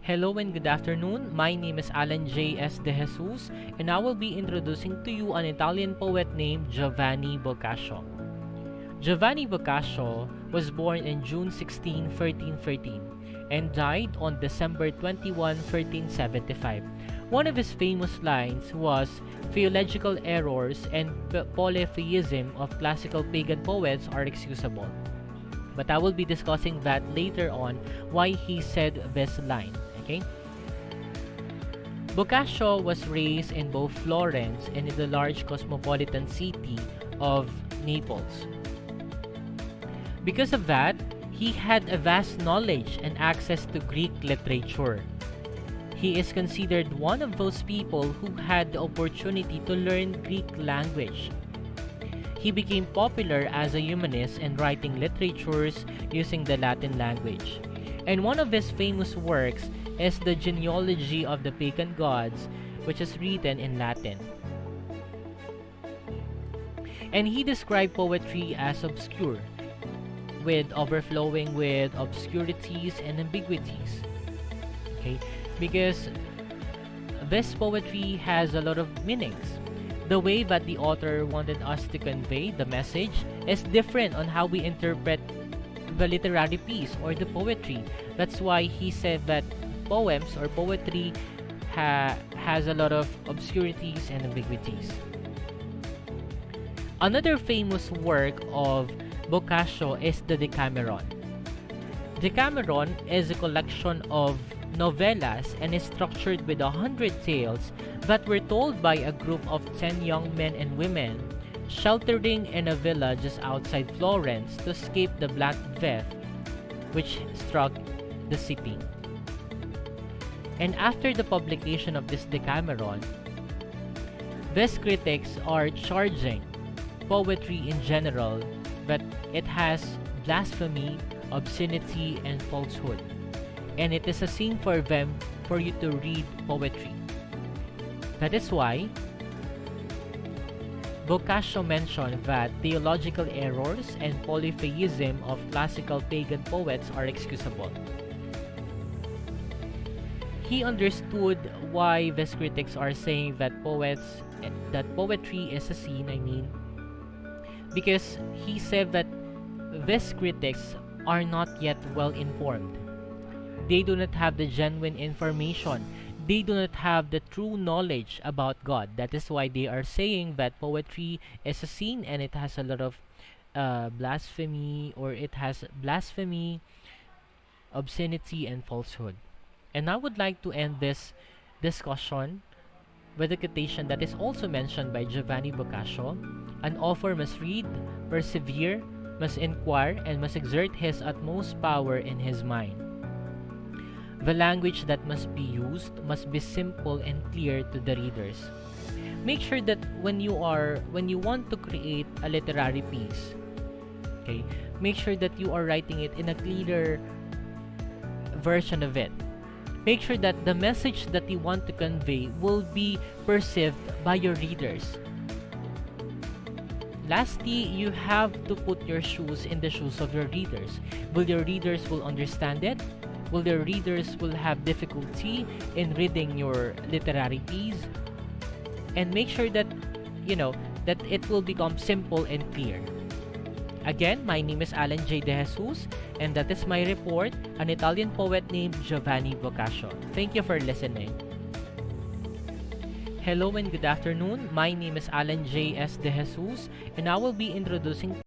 Hello and good afternoon. My name is Allan J.S. De Jesus, and I will be introducing to you an Italian poet named Giovanni Boccaccio. Giovanni Boccaccio was born in June 16, 1313, and died on December 21, 1375. One of his famous lines was, "Theological errors and polytheism of classical pagan poets are excusable." But I will be discussing that later on, why he said this line. Okay? Boccaccio was raised in both Florence and in the large cosmopolitan city of Naples. Because of that, he had a vast knowledge and access to Greek literature. He is considered one of those people who had the opportunity to learn Greek language. He became popular as a humanist in writing literatures using the Latin language. And one of his famous works is the genealogy of the pagan gods, which is written in Latin. And he described poetry as obscure, with overflowing with obscurities and ambiguities. Okay? Because this poetry has a lot of meanings. The way that the author wanted us to convey the message is different on how we interpret the literary piece or the poetry. That's why he said that poems or poetry has a lot of obscurities and ambiguities. Another famous work of Boccaccio is the Decameron. Decameron is a collection of novellas and is structured with 100 tales that were told by a group of 10 young men and women sheltering in a villa just outside Florence to escape the Black Death which struck the city. And after the publication of this Decameron, these critics are charging poetry in general that it has blasphemy, obscenity, and falsehood. And it is a sin for them for you to read poetry. That is why Boccaccio mentioned that theological errors and polytheism of classical pagan poets are excusable. He understood why these critics are saying that poetry is a sin, because he said that these critics are not yet well informed. They do not have the genuine information. They do not have the true knowledge about God. That is why they are saying that poetry is a sin and it has a lot of blasphemy, or it has blasphemy, obscenity, and falsehood. And I would like to end this discussion with a quotation that is also mentioned by Giovanni Boccaccio. An author must read, persevere, must inquire, and must exert his utmost power in his mind. The language that must be used must be simple and clear to the readers. Make sure that when you want to create a literary piece, okay, make sure that you are writing it in a clearer version of it. Make sure that the message that you want to convey will be perceived by your readers. Lastly, you have to put your shoes in the shoes of your readers. Will your readers will understand it? Will your readers will have difficulty in reading your literary piece? And make sure that that it will become simple and clear. Again, my name is Allan J. De Jesus, and that is my report, an Italian poet named Giovanni Boccaccio. Thank you for listening. Hello and good afternoon. My name is Allan J.S. De Jesus, and I will be introducing